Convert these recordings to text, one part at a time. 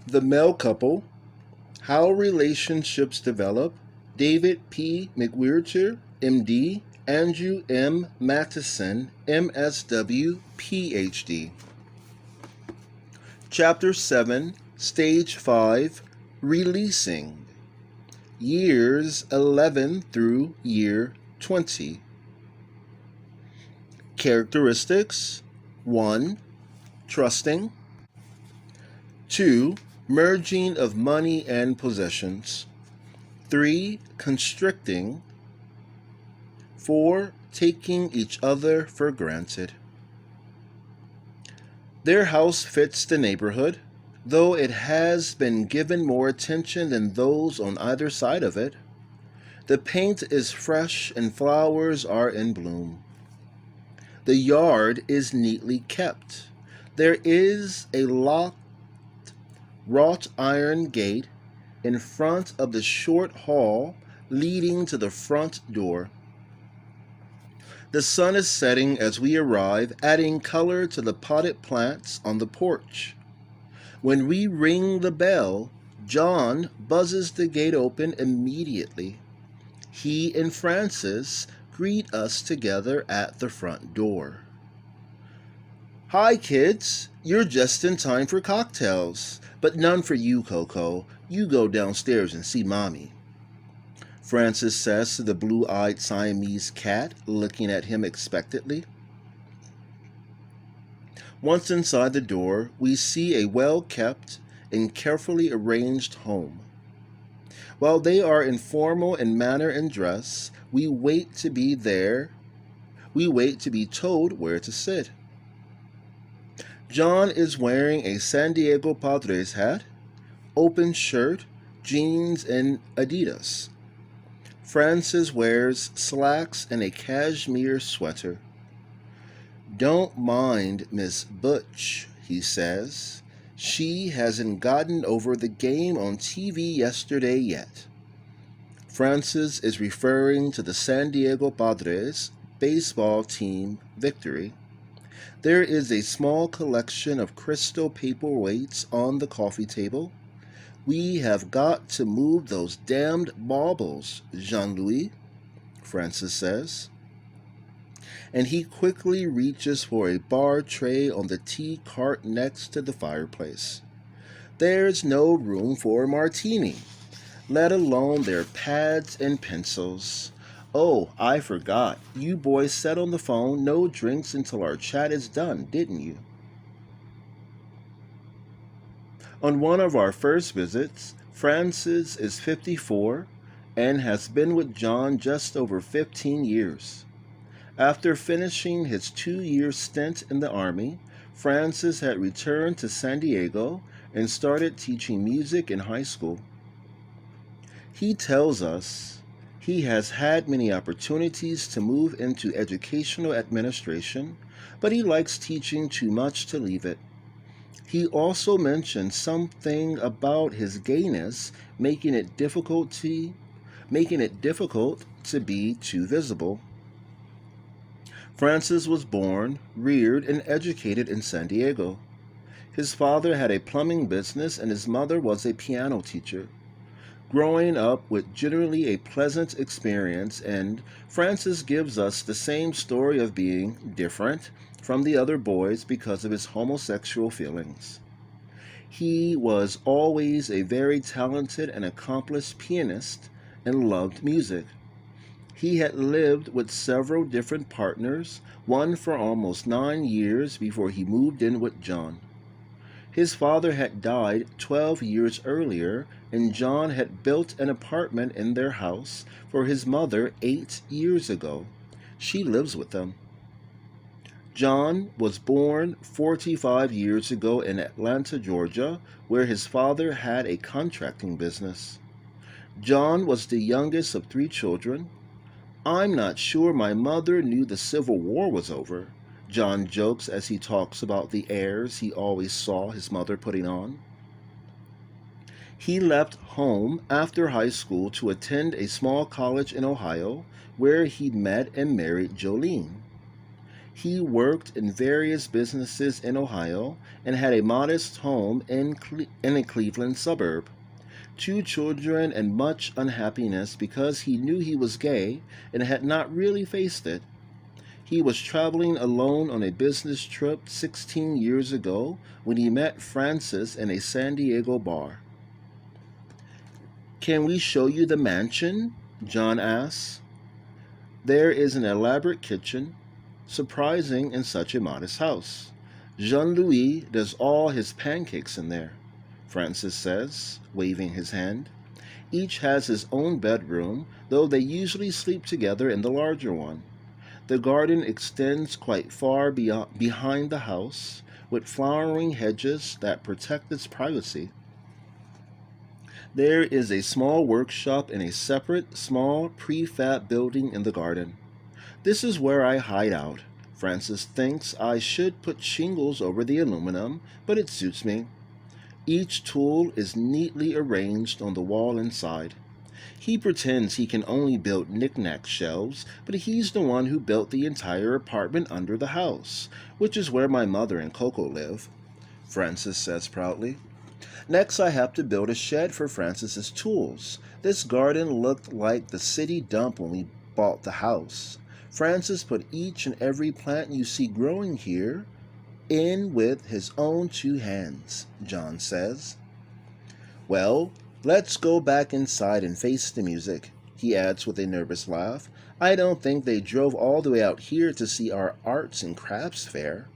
The Male Couple, How Relationships Develop, David P. McWhirter, MD, Andrew M. Mattison, MSW, PhD. Chapter 7, Stage 5, Releasing, Years 11 through Year 20. Characteristics: 1. Trusting. 2. Merging of money and possessions. 3. Constricting. 4. Taking each other for granted. Their house fits the neighborhood, though it has been given more attention than those on either side of it. The paint is fresh and flowers are in bloom. The yard is neatly kept. There is a locked wrought iron gate in front of the short hall leading to the front door. The sun is setting as we arrive, adding color to the potted plants on the porch. When we ring the bell, John buzzes the gate open immediately. He and Francis greet us together at the front door. "Hi, kids. You're just in time for cocktails, but none for you, Coco. You go downstairs and see Mommy," Francis says to the blue-eyed Siamese cat, looking at him expectantly. Once inside the door, we see a well-kept and carefully arranged home. While they are informal in manner and dress, we wait to be told where to sit. John is wearing a San Diego Padres hat, open shirt, jeans, and Adidas. Francis wears slacks and a cashmere sweater. "Don't mind Miss Butch," he says. "She hasn't gotten over the game on TV yesterday yet." Francis is referring to the San Diego Padres baseball team victory. There is a small collection of crystal paperweights on the coffee table. "We have got to move those damned baubles, Jean-Louis," Francis says. And he quickly reaches for a bar tray on the tea cart next to the fireplace. There's no room for a martini, let alone their pads and pencils. "Oh, I forgot. You boys said on the phone no drinks until our chat is done, didn't you?" On one of our first visits, Francis is 54 and has been with John just over 15 years. After finishing his 2-year stint in the Army, Francis had returned to San Diego and started teaching music in high school. He tells us he has had many opportunities to move into educational administration, but he likes teaching too much to leave it. He also mentioned something about his gayness making it difficult to be too visible. Francis was born, reared, and educated in San Diego. His father had a plumbing business and his mother was a piano teacher. Growing up with generally a pleasant experience, and Francis gives us the same story of being different from the other boys because of his homosexual feelings. He was always a very talented and accomplished pianist and loved music. He had lived with several different partners, one for almost 9 years before he moved in with John. His father had died 12 years earlier, and John had built an apartment in their house for his mother 8 years ago. She lives with them. John was born 45 years ago in Atlanta, Georgia, where his father had a contracting business. John was the youngest of 3 children. "I'm not sure my mother knew the Civil War was over," John jokes as he talks about the airs he always saw his mother putting on. He left home after high school to attend a small college in Ohio, where he met and married Jolene. He worked in various businesses in Ohio and had a modest home in a Cleveland suburb. 2 children and much unhappiness because he knew he was gay and had not really faced it. He was traveling alone on a business trip 16 years ago when he met Frances in a San Diego bar. "Can we show you the mansion?" John asks. There is an elaborate kitchen, surprising in such a modest house. Jean-Louis does all his pancakes in there, Francis says, waving his hand. Each has his own bedroom, though they usually sleep together in the larger one. The garden extends quite far behind the house, with flowering hedges that protect its privacy. There is a small workshop in a separate, small prefab building in the garden. This is where I hide out. Francis thinks I should put shingles over the aluminum, but it suits me. Each tool is neatly arranged on the wall inside. He pretends he can only build knick-knack shelves, but he's the one who built the entire apartment under the house, which is where my mother and Coco live, Francis says proudly. Next, I have to build a shed for Francis's tools. This garden looked like the city dump when we bought the house. Francis put each and every plant you see growing here in with his own 2 hands, John says. Well, let's go back inside and face the music, he adds with a nervous laugh. I don't think they drove all the way out here to see our arts and crafts fair.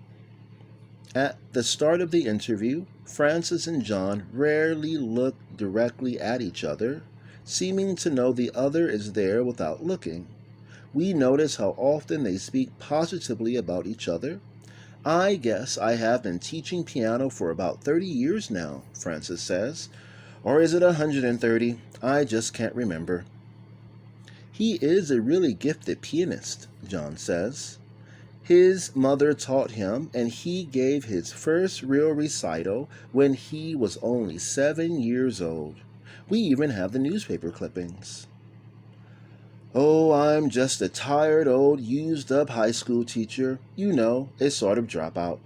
At the start of the interview, Francis and John rarely look directly at each other, seeming to know the other is there without looking. We notice how often they speak positively about each other. I guess I have been teaching piano for about 30 years now, Francis says. Or is it 130? I just can't remember. He is a really gifted pianist, John says. His mother taught him, and he gave his first real recital when he was only 7 years old. We even have the newspaper clippings. Oh, I'm just a tired old used-up high school teacher. You know, a sort of dropout.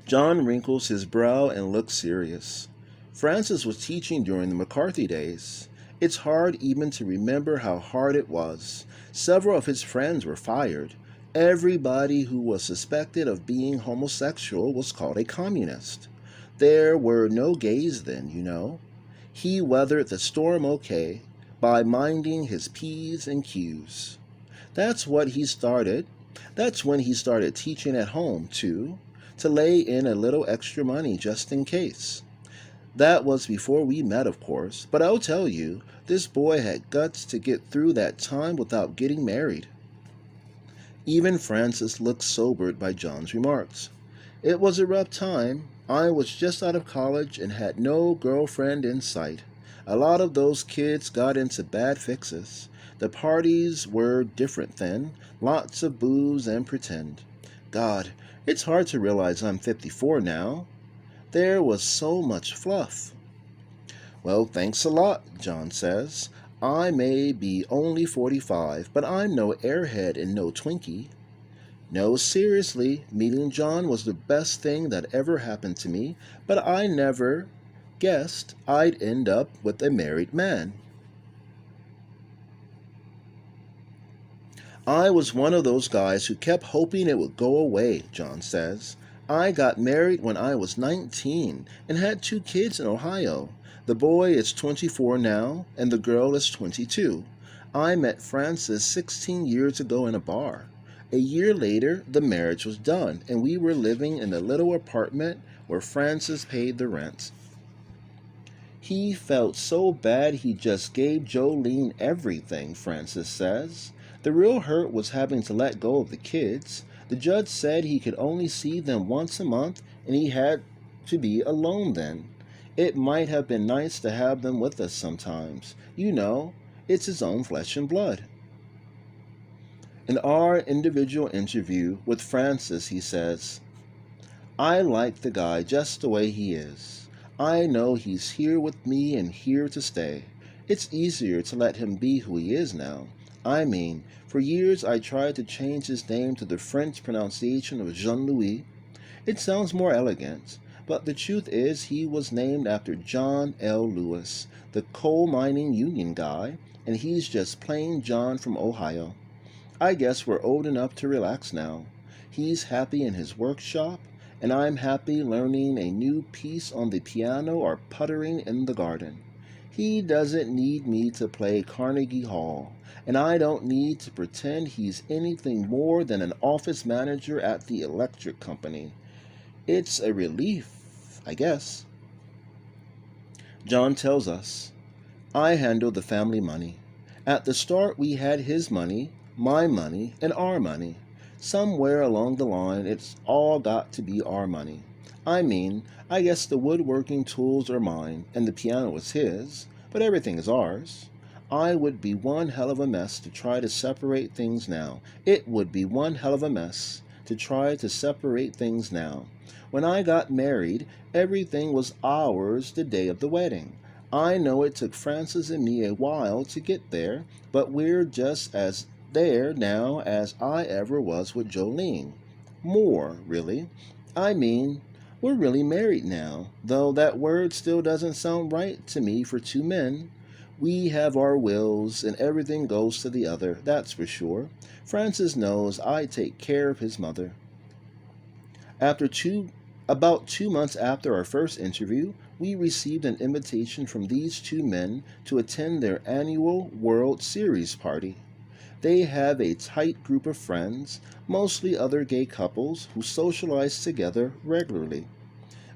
John wrinkles his brow and looks serious. Francis was teaching during the McCarthy days. It's hard even to remember how hard it was. Several of his friends were fired. Everybody who was suspected of being homosexual was called a communist. There were no gays then, you know. He weathered the storm okay by minding his P's and Q's. That's when he started teaching at home, too, to lay in a little extra money just in case. That was before we met, of course, but I'll tell you, this boy had guts to get through that time without getting married. Even Francis looked sobered by John's remarks. It was a rough time. I was just out of college and had no girlfriend in sight. A lot of those kids got into bad fixes. The parties were different then, lots of booze and pretend. God, it's hard to realize I'm 54 now. There was so much fluff. Well, thanks a lot, John says. I may be only 45, but I'm no airhead and no Twinkie. No, seriously, meeting John was the best thing that ever happened to me, but I never guessed I'd end up with a married man. I was one of those guys who kept hoping it would go away, John says. I got married when I was 19 and had 2 kids in Ohio. The boy is 24 now, and the girl is 22. I met Frances 16 years ago in a bar. A year later, the marriage was done, and we were living in a little apartment where Frances paid the rent. He felt so bad he just gave Jolene everything, Frances says. The real hurt was having to let go of the kids. The judge said he could only see them once a month, and he had to be alone then. It might have been nice to have them with us sometimes. You know, it's his own flesh and blood. In our individual interview with Francis, he says, I like the guy just the way he is. I know he's here with me and here to stay. It's easier to let him be who he is now. I mean, for years I tried to change his name to the French pronunciation of Jean-Louis. It sounds more elegant, but the truth is he was named after John L. Lewis, the coal mining union guy, and he's just plain John from Ohio. I guess we're old enough to relax now. He's happy in his workshop, and I'm happy learning a new piece on the piano or puttering in the garden. He doesn't need me to play Carnegie Hall, and I don't need to pretend he's anything more than an office manager at the electric company. It's a relief, I guess. John tells us, I handle the family money. At the start, we had his money, my money, and our money. Somewhere along the line, it's all got to be our money. I mean, I guess the woodworking tools are mine, and the piano is his, but everything is ours. I would be one hell of a mess to try to separate things now. It would be one hell of a mess to try to separate things now. When I got married, everything was ours the day of the wedding. I know it took Francis and me a while to get there, but we're just as there now as I ever was with Jolene. More, really. I mean, we're really married now, though that word still doesn't sound right to me for two men. We have our wills, and everything goes to the other, that's for sure. Francis knows I take care of his mother. About 2 months after our first interview, we received an invitation from these two men to attend their annual World Series party. They have a tight group of friends, mostly other gay couples, who socialize together regularly.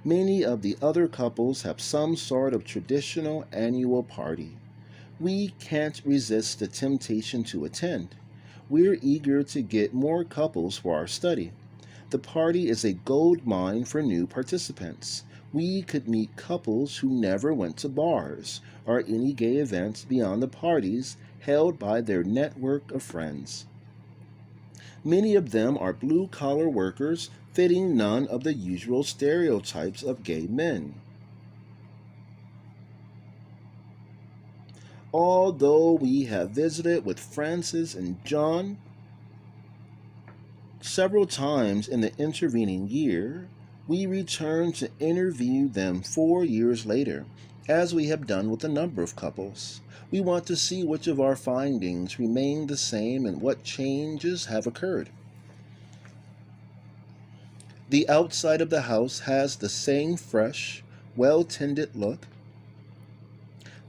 Many of the other couples have some sort of traditional annual party. We can't resist the temptation to attend. We're eager to get more couples for our study. The party is a gold mine for new participants. We could meet couples who never went to bars or any gay events beyond the parties held by their network of friends. Many of them are blue-collar workers fitting none of the usual stereotypes of gay men. Although we have visited with Francis and John several times in the intervening year, we return to interview them 4 years later, as we have done with a number of couples. We want to see which of our findings remain the same and what changes have occurred. The outside of the house has the same fresh, well-tended look.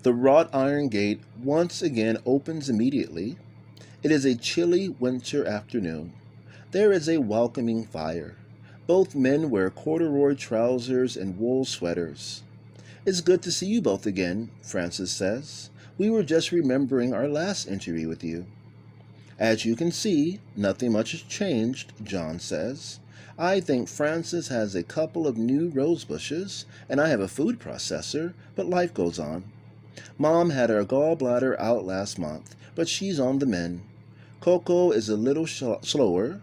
The wrought iron gate once again opens immediately. It is a chilly winter afternoon. There is a welcoming fire. Both men wear corduroy trousers and wool sweaters. It's good to see you both again, Francis says. We were just remembering our last interview with you. As you can see, nothing much has changed, John says. I think Francis has a couple of new rose bushes, and I have a food processor, but life goes on. Mom had her gallbladder out last month, but she's on the mend. Coco is a little slower.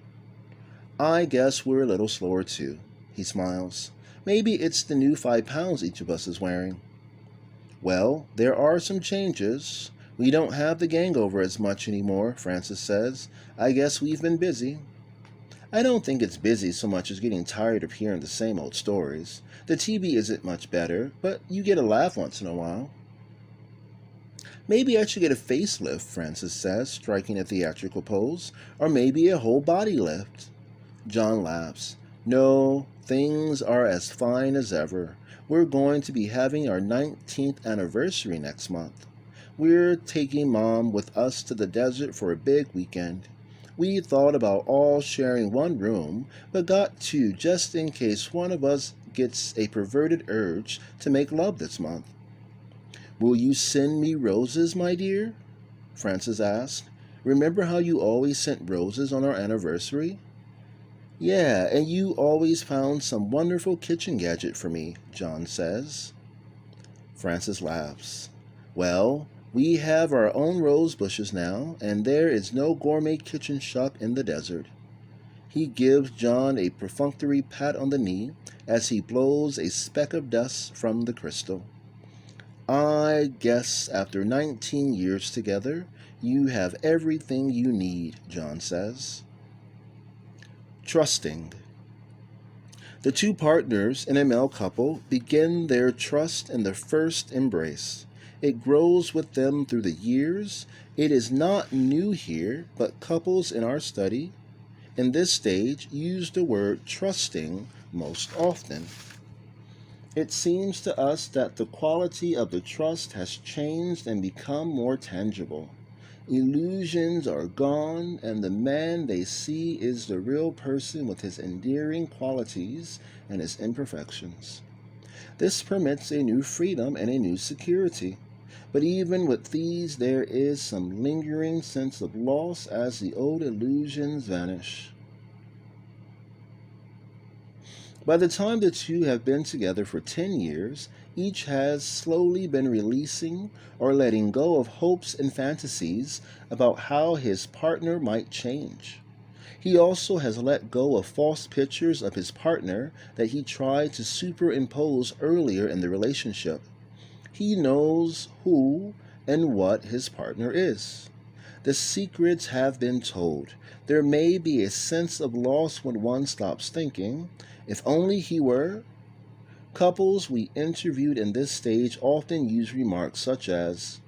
I guess we're a little slower too, he smiles. Maybe it's the new 5 pounds each of us is wearing. Well, there are some changes. We don't have the gangover as much anymore, Francis says. I guess we've been busy. I don't think it's busy so much as getting tired of hearing the same old stories. The TV isn't much better, but you get a laugh once in a while. Maybe I should get a facelift, Francis says, striking a theatrical pose, or maybe a whole body lift. John laughs. No, things are as fine as ever. We're going to be having our 19th anniversary next month. We're taking Mom with us to the desert for a big weekend. We thought about all sharing one room, but got two just in case one of us gets a perverted urge to make love this month. Will you send me roses, my dear? Francis asked. Remember how you always sent roses on our anniversary? Yeah, and you always found some wonderful kitchen gadget for me, John says. Francis laughs. Well, we have our own rose bushes now, and there is no gourmet kitchen shop in the desert. He gives John a perfunctory pat on the knee as he blows a speck of dust from the crystal. I guess after 19 years together, you have everything you need, John says. Trusting. The two partners in a male couple begin their trust in the first embrace. It grows with them through the years. It is not new here, but couples in our study in this stage use the word trusting most often. It seems to us that the quality of the trust has changed and become more tangible. Illusions are gone, and the man they see is the real person with his endearing qualities and his imperfections. This permits a new freedom and a new security. But even with these, there is some lingering sense of loss as the old illusions vanish. By the time the two have been together for 10 years, each has slowly been releasing or letting go of hopes and fantasies about how his partner might change. He also has let go of false pictures of his partner that he tried to superimpose earlier in the relationship. He knows who and what his partner is. The secrets have been told. There may be a sense of loss when one stops thinking, if only he were. Couples we interviewed in this stage often use remarks such as,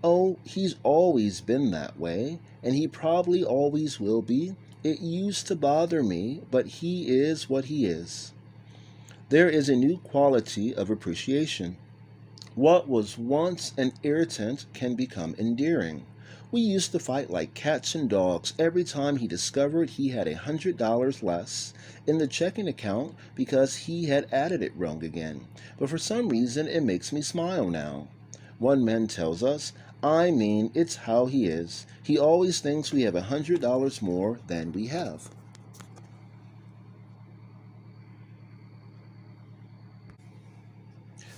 "Oh, he's always been that way, and he probably always will be. It used to bother me, but he is what he is." There is a new quality of appreciation. What was once an irritant can become endearing. We used to fight like cats and dogs every time he discovered he had $100 less in the checking account because he had added it wrong again. But for some reason, it makes me smile now. One man tells us, "I mean, it's how he is. He always thinks we have $100 more than we have."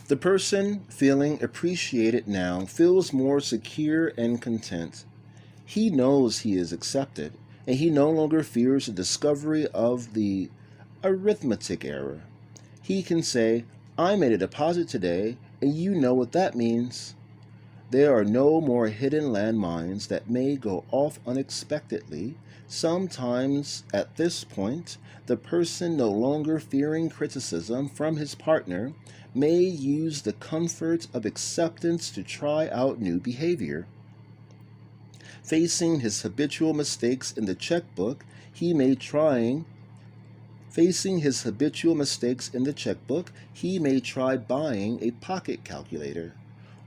The person feeling appreciated now feels more secure and content. He knows he is accepted, and he no longer fears the discovery of the arithmetic error. He can say, "I made a deposit today, and you know what that means." There are no more hidden landmines that may go off unexpectedly. Sometimes at this point, the person no longer fearing criticism from his partner may use the comfort of acceptance to try out new behavior. Facing his habitual mistakes in the checkbook, he may try buying a pocket calculator.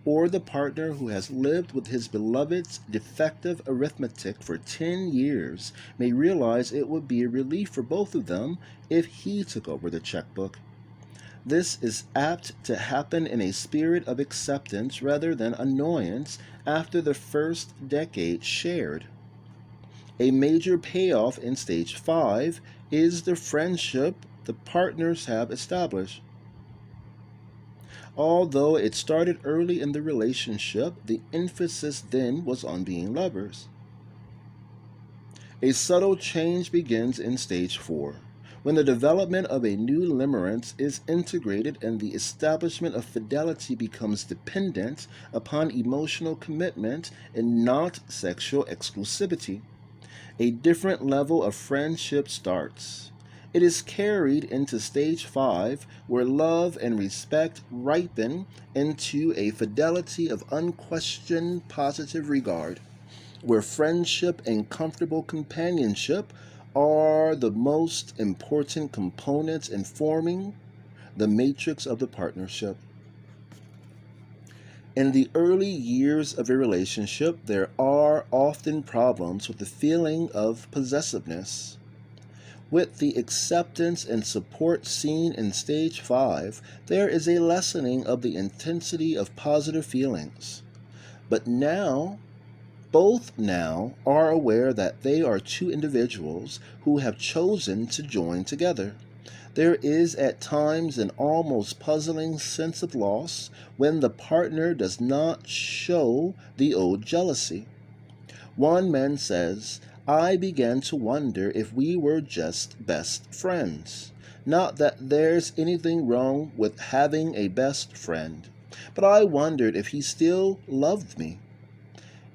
Or the partner who has lived with his beloved's defective arithmetic for 10 years may realize it would be a relief for both of them if he took over the checkbook. This is apt to happen in a spirit of acceptance rather than annoyance after the first decade shared. A major payoff in stage 5 is the friendship the partners have established. Although it started early in the relationship, the emphasis then was on being lovers. A subtle change begins in stage 4, when the development of a new limerence is integrated and the establishment of fidelity becomes dependent upon emotional commitment and not sexual exclusivity. A different level of friendship starts. It is carried into stage 5, where love and respect ripen into a fidelity of unquestioned positive regard, where friendship and comfortable companionship are the most important components in forming the matrix of the partnership. In the early years of a relationship, there are often problems with the feeling of possessiveness. With the acceptance and support seen in stage 5, there is a lessening of the intensity of positive feelings. But both now are aware that they are two individuals who have chosen to join together. There is at times an almost puzzling sense of loss when the partner does not show the old jealousy. One man says, "I began to wonder if we were just best friends. Not that there's anything wrong with having a best friend. but I wondered if he still loved me.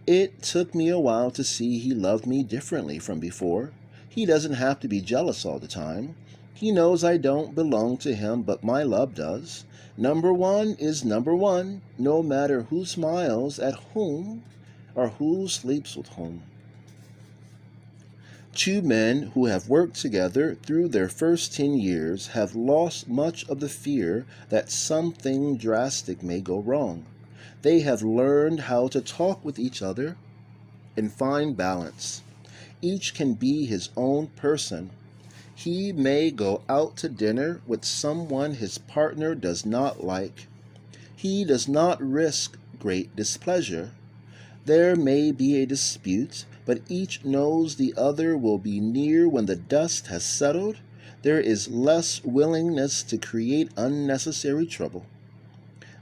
It took me a while to see he loved me differently from before. He doesn't have to be jealous all the time. He knows I don't belong to him, but my love does. Number one is number one, no matter who smiles at whom or who sleeps with whom. Two men who have worked together through their first 10 years have lost much of the fear that something drastic may go wrong. They have learned how to talk with each other and find balance. Each can be his own person. He may go out to dinner with someone his partner does not like. He does not risk great displeasure. There may be a dispute, but each knows the other will be near when the dust has settled. There is less willingness to create unnecessary trouble.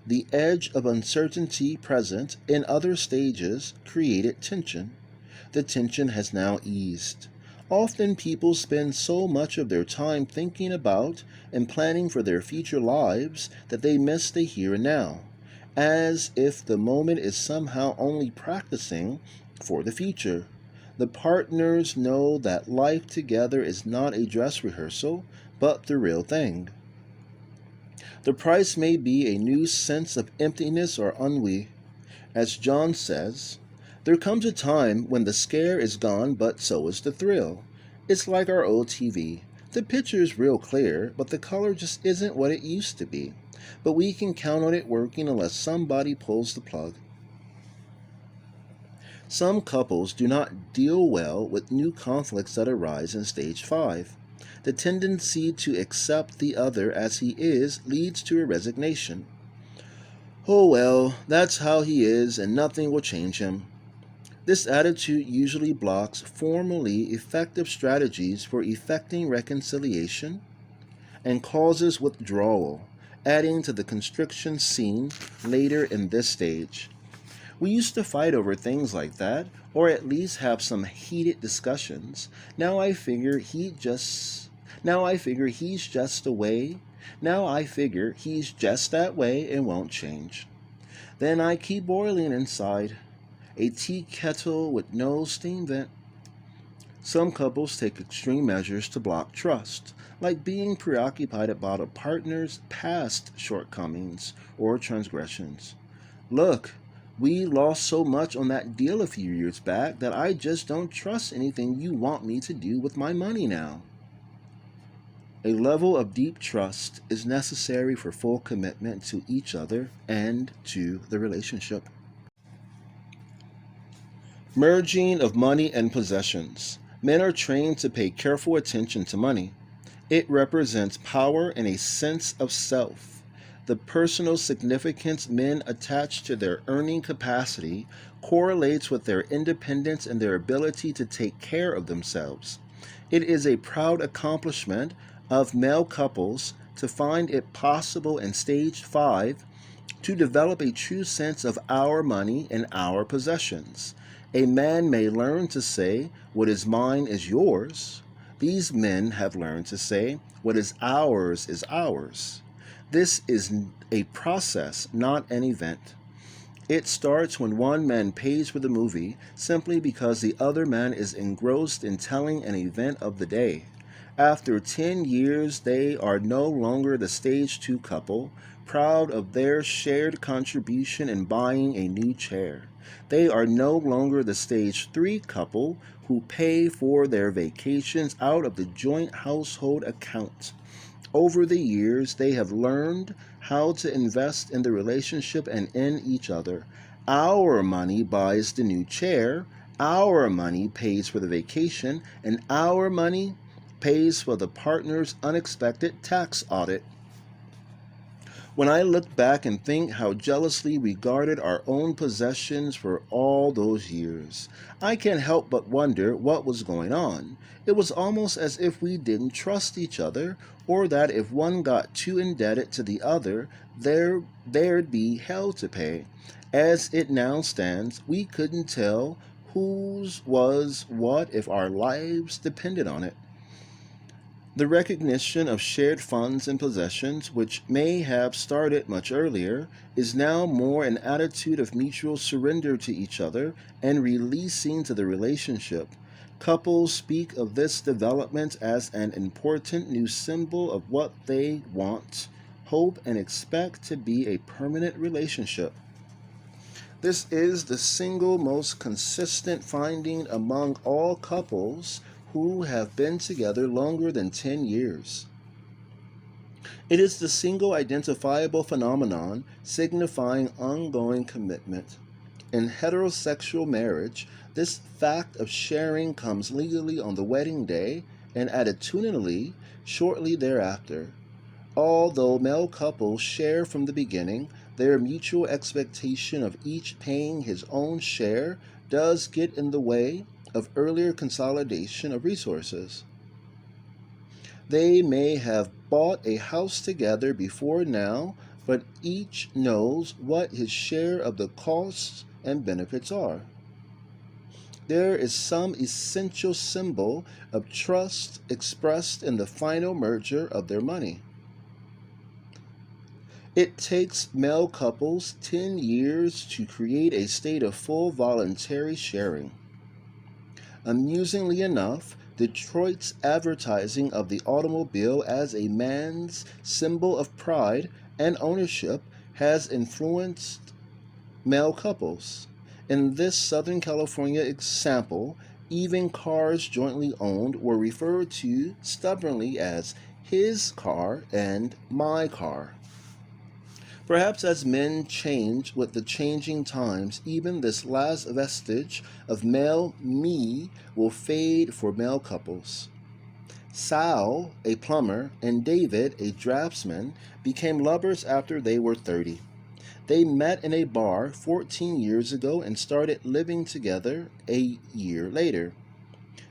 The edge of uncertainty present in other stages created tension. The tension has now eased. Often people spend so much of their time thinking about and planning for their future lives that they miss the here and now, as if the moment is somehow only practicing for the future. The partners know that life together is not a dress rehearsal, but the real thing. The price may be a new sense of emptiness or ennui. As John says, there comes a time when the scare is gone, but so is the thrill. It's like our old TV. The picture's real clear, but the color just isn't what it used to be. But we can count on it working unless somebody pulls the plug. Some couples do not deal well with new conflicts that arise in stage 5. The tendency to accept the other as he is leads to a resignation. Oh well, that's how he is and nothing will change him. This attitude usually blocks formally effective strategies for effecting reconciliation and causes withdrawal, adding to the constriction seen later in this stage. We used to fight over things like that, or at least have some heated discussions. Now I figure he's just that way and won't change. Then I keep boiling inside, a tea kettle with no steam vent. Some couples take extreme measures to block trust, like being preoccupied about a partner's past shortcomings or transgressions. Look, we lost so much on that deal a few years back that I just don't trust anything you want me to do with my money now. A level of deep trust is necessary for full commitment to each other and to the relationship. Merging of money and possessions. Men are trained to pay careful attention to money. It represents power and a sense of self. The personal significance men attach to their earning capacity correlates with their independence and their ability to take care of themselves. It is a proud accomplishment of male couples to find it possible in stage 5 to develop a true sense of our money and our possessions. A man may learn to say, "What is mine is yours." These men have learned to say, "What is ours is ours." This is a process, not an event. It starts when one man pays for the movie simply because the other man is engrossed in telling an event of the day. After 10 years, they are no longer the stage 2 couple, proud of their shared contribution in buying a new chair. They are no longer the stage 3 couple who pay for their vacations out of the joint household account. Over the years, they have learned how to invest in the relationship and in each other. Our money buys the new chair, our money pays for the vacation, and our money pays for the partner's unexpected tax audit. When I look back and think how jealously we guarded our own possessions for all those years, I can't help but wonder what was going on. It was almost as if we didn't trust each other, or that if one got too indebted to the other, there'd be hell to pay. As it now stands, we couldn't tell whose was what if our lives depended on it. The recognition of shared funds and possessions, which may have started much earlier, is now more an attitude of mutual surrender to each other and releasing to the relationship. Couples speak of this development as an important new symbol of what they want, hope, and expect to be a permanent relationship. This is the single most consistent finding among all couples who have been together longer than 10 years. It is the single identifiable phenomenon signifying ongoing commitment. In heterosexual marriage, this fact of sharing comes legally on the wedding day and attitudinally shortly thereafter. Although male couples share from the beginning, their mutual expectation of each paying his own share does get in the way of earlier consolidation of resources. They may have bought a house together before now, but each knows what his share of the costs and benefits are. There is some essential symbol of trust expressed in the final merger of their money. It takes male couples 10 years to create a state of full voluntary sharing. Amusingly enough, Detroit's advertising of the automobile as a man's symbol of pride and ownership has influenced male couples. In this Southern California example, even cars jointly owned were referred to stubbornly as his car and my car. Perhaps as men change with the changing times, even this last vestige of male me will fade for male couples. Sal, a plumber, and David, a draftsman, became lovers after they were 30. They met in a bar 14 years ago and started living together a year later.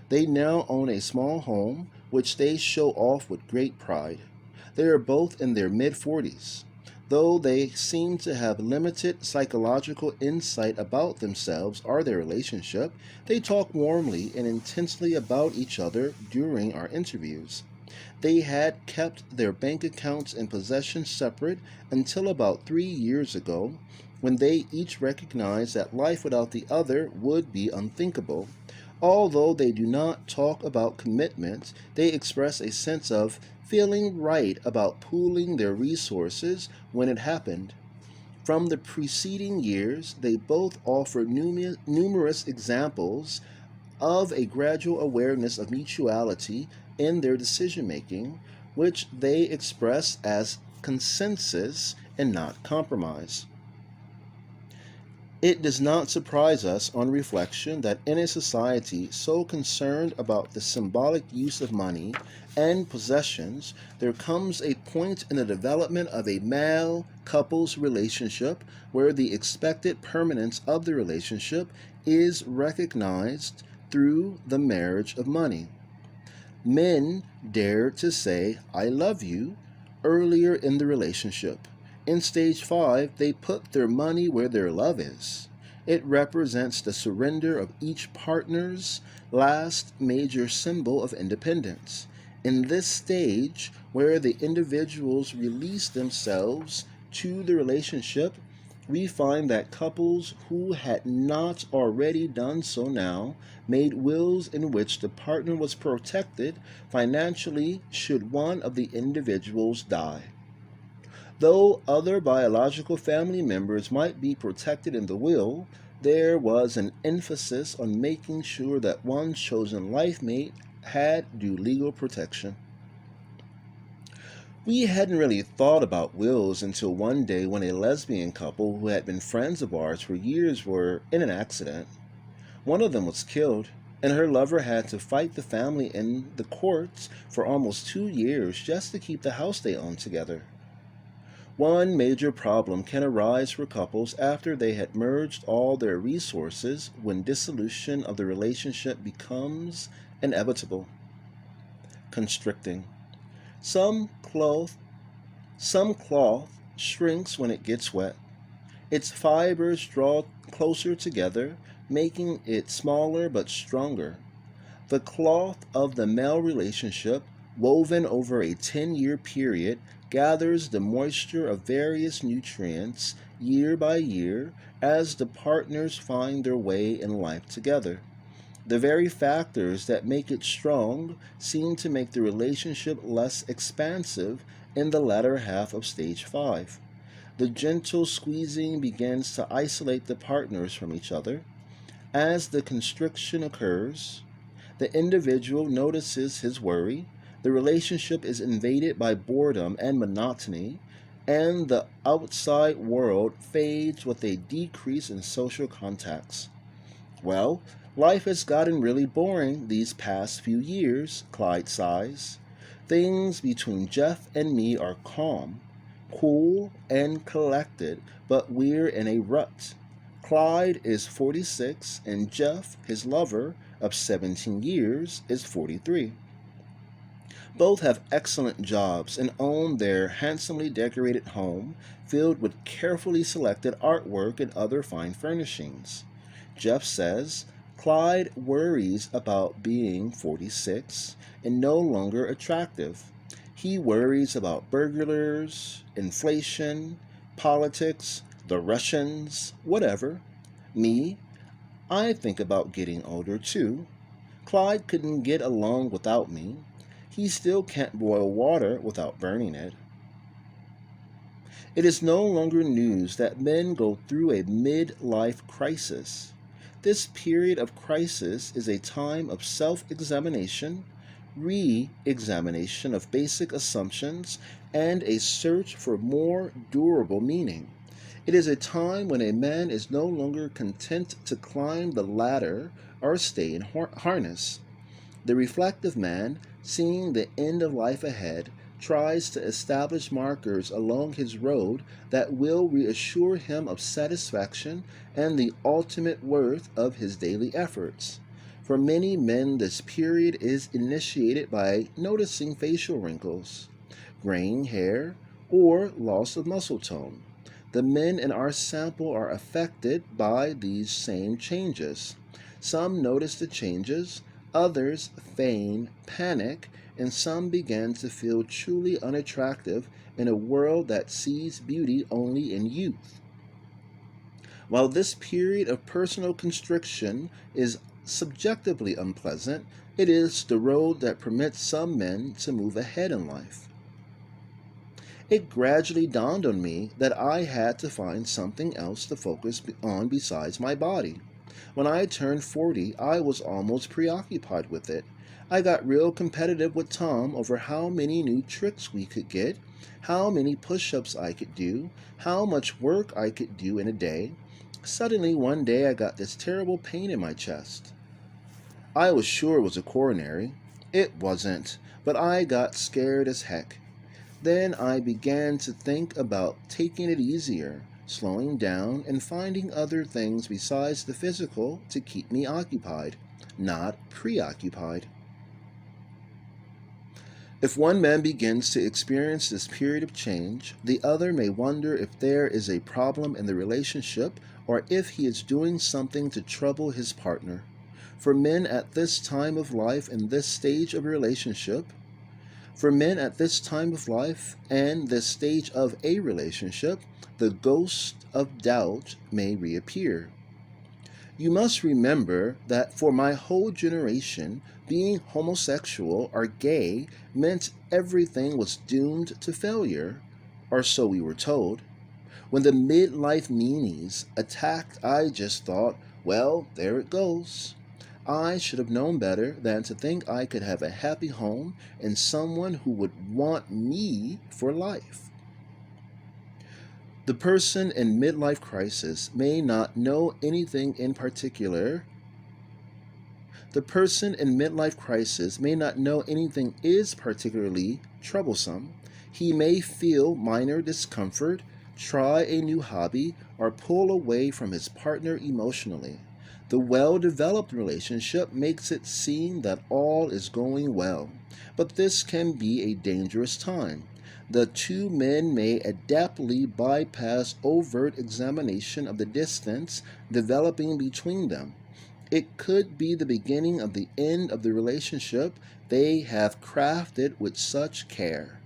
They now own a small home, which they show off with great pride. They are both in their mid-40s. Though they seem to have limited psychological insight about themselves or their relationship, they talk warmly and intensely about each other during our interviews. They had kept their bank accounts and possessions separate until about 3 years ago, when they each recognized that life without the other would be unthinkable. Although they do not talk about commitment, they express a sense of feeling right about pooling their resources when it happened. From the preceding years, they both offer numerous examples of a gradual awareness of mutuality in their decision making, which they express as consensus and not compromise. It does not surprise us on reflection that in a society so concerned about the symbolic use of money and possessions, there comes a point in the development of a male couple's relationship where the expected permanence of the relationship is recognized through the marriage of money. Men dare to say, "I love you," earlier in the relationship. In stage 5, they put their money where their love is. It represents the surrender of each partner's last major symbol of independence. In this stage, where the individuals release themselves to the relationship, we find that couples who had not already done so now made wills in which the partner was protected financially should one of the individuals die. Though other biological family members might be protected in the will, there was an emphasis on making sure that one's chosen life mate had due legal protection. We hadn't really thought about wills until one day when a lesbian couple who had been friends of ours for years were in an accident. One of them was killed, and her lover had to fight the family in the courts for almost 2 years just to keep the house they owned together. One major problem can arise for couples after they had merged all their resources when dissolution of the relationship becomes inevitable, constricting. Some cloth shrinks when it gets wet. Its fibers draw closer together, making it smaller but stronger. The cloth of the male relationship woven over a 10-year period, gathers the moisture of various nutrients year by year as the partners find their way in life together. The very factors that make it strong seem to make the relationship less expansive in the latter half of stage 5. The gentle squeezing begins to isolate the partners from each other. As the constriction occurs, the individual notices his worry, the relationship is invaded by boredom and monotony, and the outside world fades with a decrease in social contacts. Well, life has gotten really boring these past few years, Clyde sighs. Things between Jeff and me are calm, cool, and collected, but we're in a rut. Clyde is 46, and Jeff, his lover of 17 years, is 43. Both have excellent jobs and own their handsomely decorated home filled with carefully selected artwork and other fine furnishings. Jeff says Clyde worries about being 46 and no longer attractive. He worries about burglars, inflation, politics, the Russians, whatever. Me, I think about getting older too. Clyde couldn't get along without me. He still can't boil water without burning it. It is no longer news that men go through a midlife crisis. This period of crisis is a time of self-examination, re-examination of basic assumptions, and a search for more durable meaning. It is a time when a man is no longer content to climb the ladder or stay in harness. The reflective man, seeing the end of life ahead, tries to establish markers along his road that will reassure him of satisfaction and the ultimate worth of his daily efforts. For many men, this period is initiated by noticing facial wrinkles, graying hair, or loss of muscle tone. The men in our sample are affected by these same changes. Some notice the changes, others feign panic, and some began to feel truly unattractive in a world that sees beauty only in youth. While this period of personal constriction is subjectively unpleasant, it is the road that permits some men to move ahead in life. It gradually dawned on me that I had to find something else to focus on besides my body. When I turned 40, I was almost preoccupied with it. I got real competitive with Tom over how many new tricks we could get, how many push-ups I could do, how much work I could do in a day. Suddenly, one day, I got this terrible pain in my chest. I was sure it was a coronary. It wasn't, but I got scared as heck. Then I began to think about taking it easier, slowing down, and finding other things besides the physical to keep me occupied, not preoccupied. If one man begins to experience this period of change, the other may wonder if there is a problem in the relationship or if he is doing something to trouble his partner. For men at this time of life and this stage of a relationship, and this stage of a relationship, the ghost of doubt may reappear. You must remember that for my whole generation, being homosexual or gay meant everything was doomed to failure, or so we were told. When the midlife meanies attacked, I just thought, well, there it goes. I should have known better than to think I could have a happy home and someone who would want me for life. The person in midlife crisis may not know anything in particular. The person in midlife crisis may not know anything is particularly troublesome. He may feel minor discomfort, try a new hobby, or pull away from his partner emotionally. The well-developed relationship makes it seem that all is going well, but this can be a dangerous time. The two men may adeptly bypass overt examination of the distance developing between them. It could be the beginning of the end of the relationship they have crafted with such care.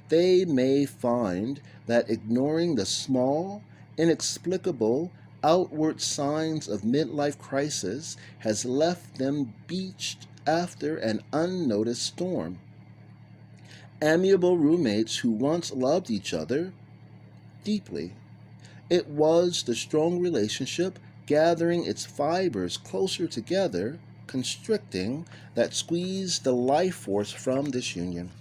They may find that ignoring the small, inexplicable, outward signs of midlife crisis has left them beached after an unnoticed storm. Amiable roommates who once loved each other deeply. It was the strong relationship gathering its fibers closer together, constricting, that squeezed the life force from this union.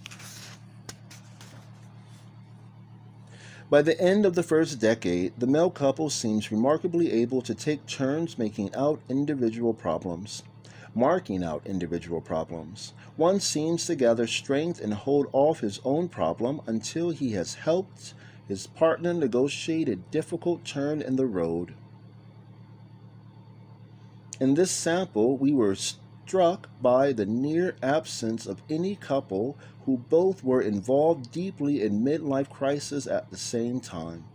By the end of the first decade, the male couple seems remarkably able to take turns marking out individual problems. One seems to gather strength and hold off his own problem until he has helped his partner negotiate a difficult turn in the road. In this sample, we were struck by the near absence of any couple who both were involved deeply in midlife crisis at the same time.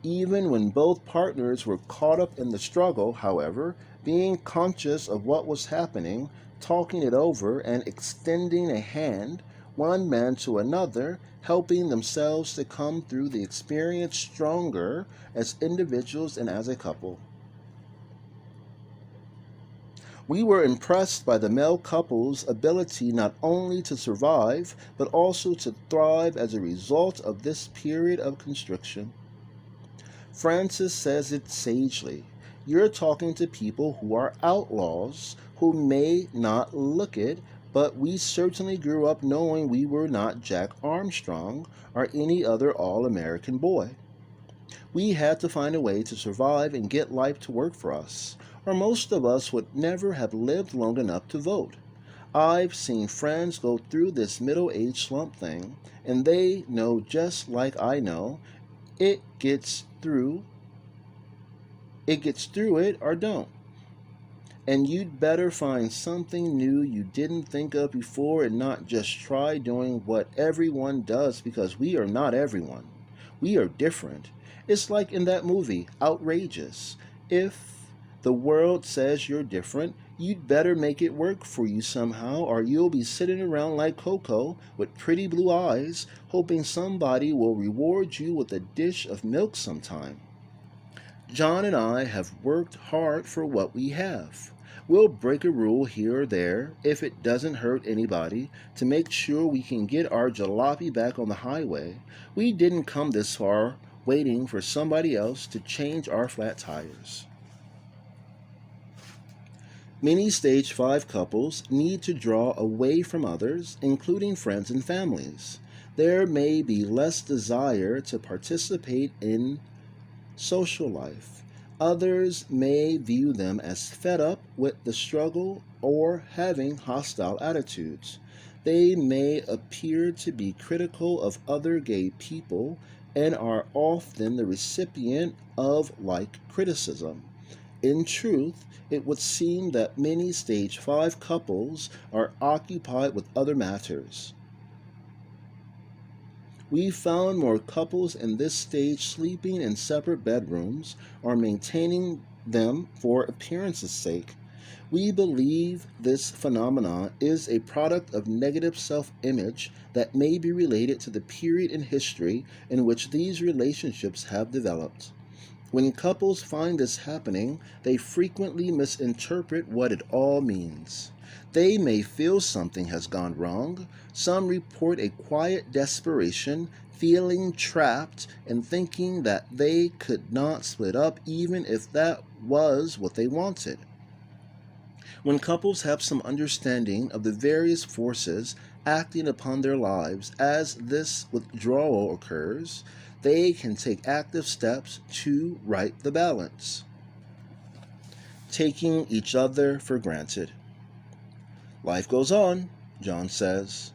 Even when both partners were caught up in the struggle, however, being conscious of what was happening, talking it over, and extending a hand, one man to another, helping themselves to come through the experience stronger as individuals and as a couple. We were impressed by the male couple's ability not only to survive, but also to thrive as a result of this period of constriction. Francis says it sagely. You're talking to people who are outlaws, who may not look it, but we certainly grew up knowing we were not Jack Armstrong or any other all-American boy. We had to find a way to survive and get life to work for us, or most of us would never have lived long enough to vote. I've seen friends go through this middle-age slump thing, and they know just like I know, it gets through it or don't. And you'd better find something new you didn't think of before and not just try doing what everyone does, because we are not everyone. We are different. It's like in that movie, Outrageous. If the world says you're different, you'd better make it work for you somehow, or you'll be sitting around like Coco with pretty blue eyes, hoping somebody will reward you with a dish of milk sometime. John and I have worked hard for what we have. We'll break a rule here or there, if it doesn't hurt anybody, to make sure we can get our jalopy back on the highway. We didn't come this far waiting for somebody else to change our flat tires. Many stage 5 couples need to draw away from others, including friends and families. There may be less desire to participate in social life. Others may view them as fed up with the struggle or having hostile attitudes. They may appear to be critical of other gay people and are often the recipient of like criticism. In truth, it would seem that many stage 5 couples are occupied with other matters. We found more couples in this stage sleeping in separate bedrooms or maintaining them for appearance's sake. We believe this phenomenon is a product of negative self-image that may be related to the period in history in which these relationships have developed. When couples find this happening, they frequently misinterpret what it all means. They may feel something has gone wrong. Some report a quiet desperation, feeling trapped and thinking that they could not split up even if that was what they wanted. When couples have some understanding of the various forces acting upon their lives as this withdrawal occurs, they can take active steps to right the balance. Taking each other for granted. Life goes on, John says.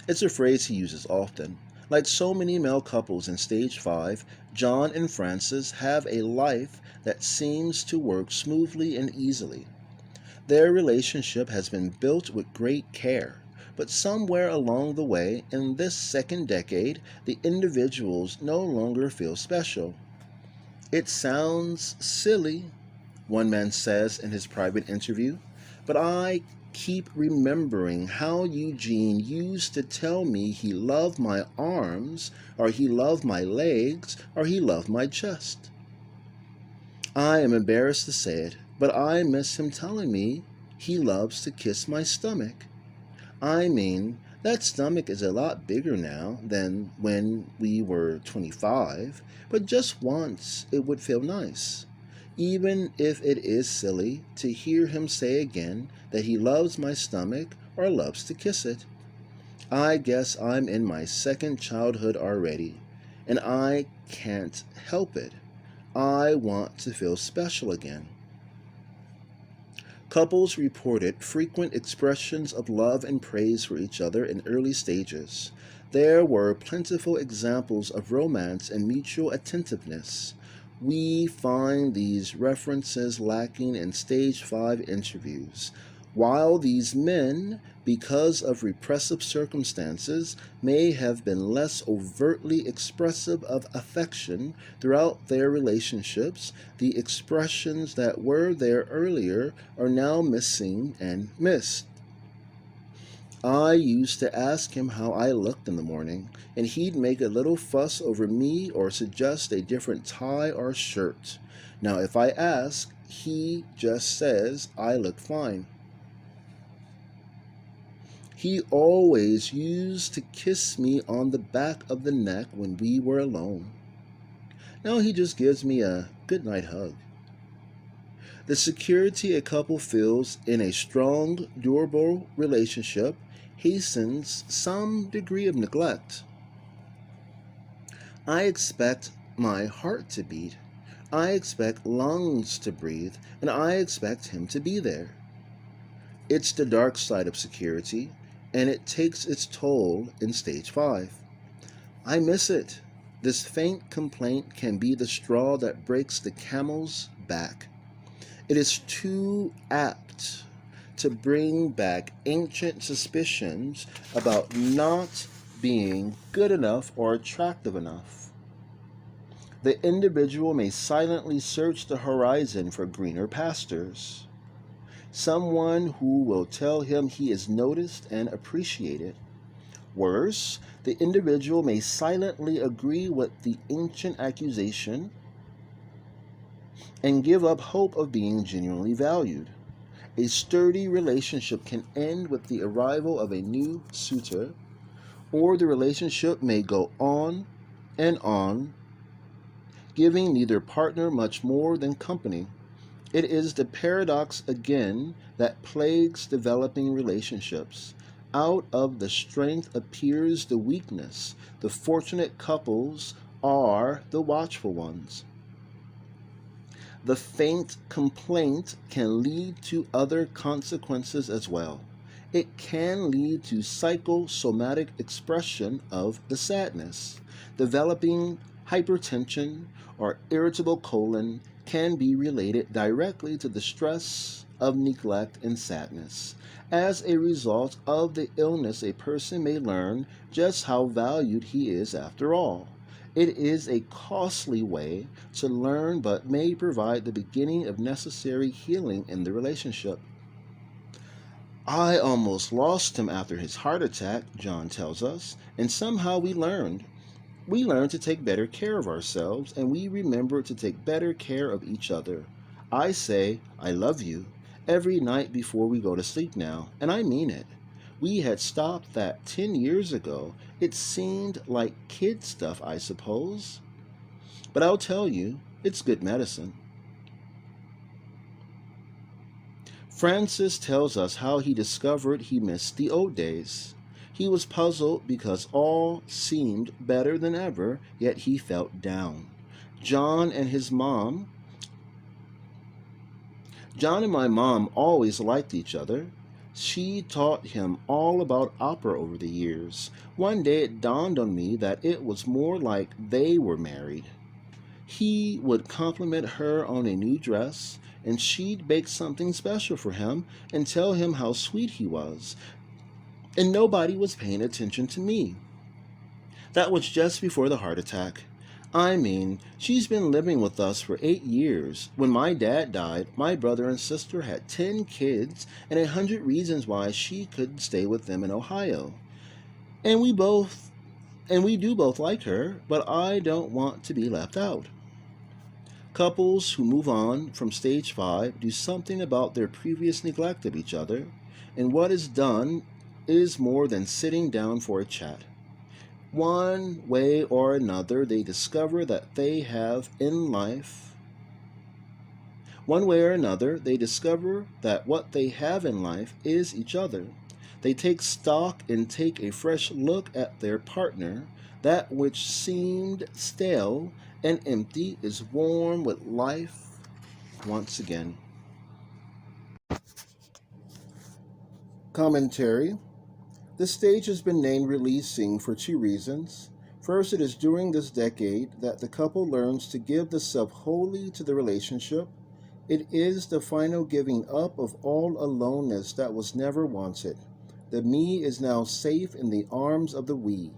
It's a phrase he uses often. Like so many male couples in stage 5, John and Frances have a life that seems to work smoothly and easily. Their relationship has been built with great care. But somewhere along the way, in this second decade, the individuals no longer feel special. It sounds silly, one man says in his private interview, but I keep remembering how Eugene used to tell me he loved my arms, or he loved my legs, or he loved my chest. I am embarrassed to say it, but I miss him telling me he loves to kiss my stomach. I mean, that stomach is a lot bigger now than when we were 25, but just once it would feel nice. Even if it is silly to hear him say again that he loves my stomach or loves to kiss it. I guess I'm in my second childhood already, and I can't help it. I want to feel special again. Couples reported frequent expressions of love and praise for each other in early stages. There were plentiful examples of romance and mutual attentiveness. We find these references lacking in stage 5 interviews. While these men, because of repressive circumstances, may have been less overtly expressive of affection throughout their relationships, the expressions that were there earlier are now missing and missed. I used to ask him how I looked in the morning, and he'd make a little fuss over me or suggest a different tie or shirt. Now, if I ask, he just says I look fine. He always used to kiss me on the back of the neck when we were alone. Now he just gives me a goodnight hug. The security a couple feels in a strong, durable relationship hastens some degree of neglect. I expect my heart to beat. I expect lungs to breathe, and I expect him to be there. It's the dark side of security, and it takes its toll in stage 5. I miss it. This faint complaint can be the straw that breaks the camel's back. It is too apt to bring back ancient suspicions about not being good enough or attractive enough. The individual may silently search the horizon for greener pastures. Someone who will tell him he is noticed and appreciated. Worse, the individual may silently agree with the ancient accusation and give up hope of being genuinely valued. A sturdy relationship can end with the arrival of a new suitor, or the relationship may go on, giving neither partner much more than company. It is the paradox again that plagues developing relationships. Out of the strength appears the weakness. The fortunate couples are the watchful ones. The faint complaint can lead to other consequences as well. It can lead to psychosomatic expression of the sadness. Developing hypertension or irritable colon can be related directly to the stress of neglect and sadness. As a result of the illness, a person may learn just how valued he is after all. It is a costly way to learn, but may provide the beginning of necessary healing in the relationship. I almost lost him after his heart attack, John tells us, and somehow we learned. We learned to take better care of ourselves, and we remember to take better care of each other. I say, I love you, every night before we go to sleep now, and I mean it. We had stopped that 10 years ago. It seemed like kid stuff, I suppose. But I'll tell you, it's good medicine. Francis tells us how he discovered he missed the old days. He was puzzled because all seemed better than ever, yet he felt down. John and my mom always liked each other. She taught him all about opera over the years. One day it dawned on me that it was more like they were married. He would compliment her on a new dress, and she'd bake something special for him and tell him how sweet he was. And nobody was paying attention to me. That was just before the heart attack. I mean, she's been living with us for 8 years. When my dad died, my brother and sister had 10 kids and 100 reasons why she could stay with them in Ohio. And we do both like her, but I don't want to be left out. Couples who move on from stage 5 do something about their previous neglect of each other, and what is done is more than sitting down for a chat. One way or another, they discover that they have in life. One way or another, they discover that what they have in life is each other. They take stock and take a fresh look at their partner. That which seemed stale and empty is warm with life once again. Commentary. This stage has been named releasing for 2 reasons. First, it is during this decade that the couple learns to give the self wholly to the relationship. It is the final giving up of all aloneness that was never wanted. The me is now safe in the arms of the we.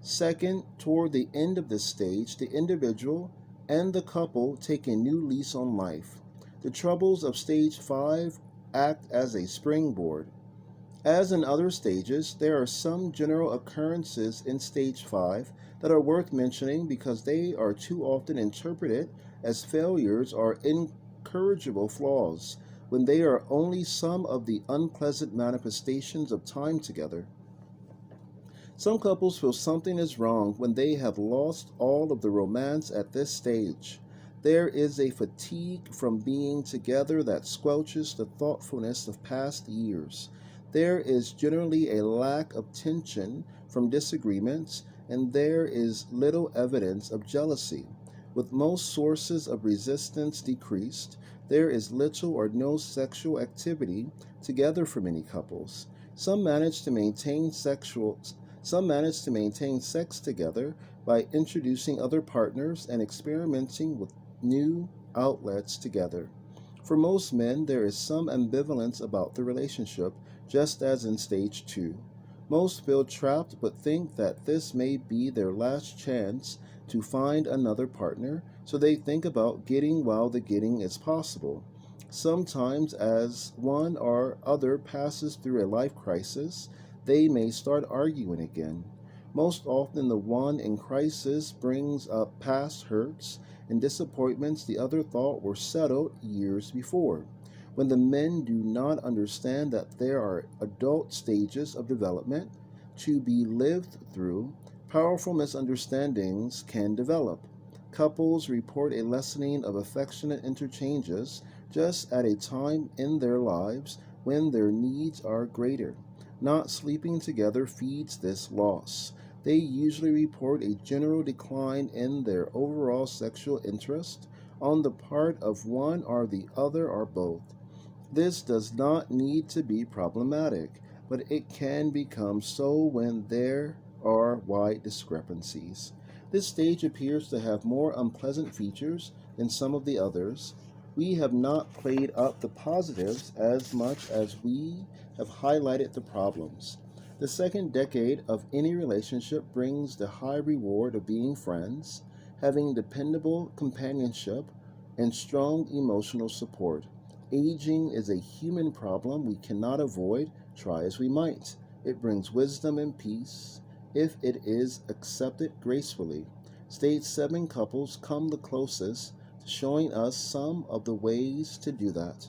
Second, toward the end of this stage, the individual and the couple take a new lease on life. The troubles of stage 5 act as a springboard. As in other stages, there are some general occurrences in stage 5 that are worth mentioning because they are too often interpreted as failures or incorrigible flaws, when they are only some of the unpleasant manifestations of time together. Some couples feel something is wrong when they have lost all of the romance at this stage. There is a fatigue from being together that squelches the thoughtfulness of past years. There is generally a lack of tension from disagreements, and there is little evidence of jealousy. With most sources of resistance decreased, there is little or no sexual activity together for many couples. Some manage to maintain sex together by introducing other partners and experimenting with new outlets together. For most men, there is some ambivalence about the relationship, just as in stage 2. Most feel trapped but think that this may be their last chance to find another partner, so they think about getting while the getting is possible. Sometimes, as one or other passes through a life crisis, they may start arguing again. Most often, the one in crisis brings up past hurts and disappointments the other thought were settled years before. When the men do not understand that there are adult stages of development to be lived through, powerful misunderstandings can develop. Couples report a lessening of affectionate interchanges just at a time in their lives when their needs are greater. Not sleeping together feeds this loss. They usually report a general decline in their overall sexual interest on the part of one or the other or both. This does not need to be problematic, but it can become so when there are wide discrepancies. This stage appears to have more unpleasant features than some of the others. We have not played up the positives as much as we have highlighted the problems. The second decade of any relationship brings the high reward of being friends, having dependable companionship, and strong emotional support. Aging is a human problem we cannot avoid, try as we might. It brings wisdom and peace if it is accepted gracefully. Stage 7 couples come the closest to showing us some of the ways to do that.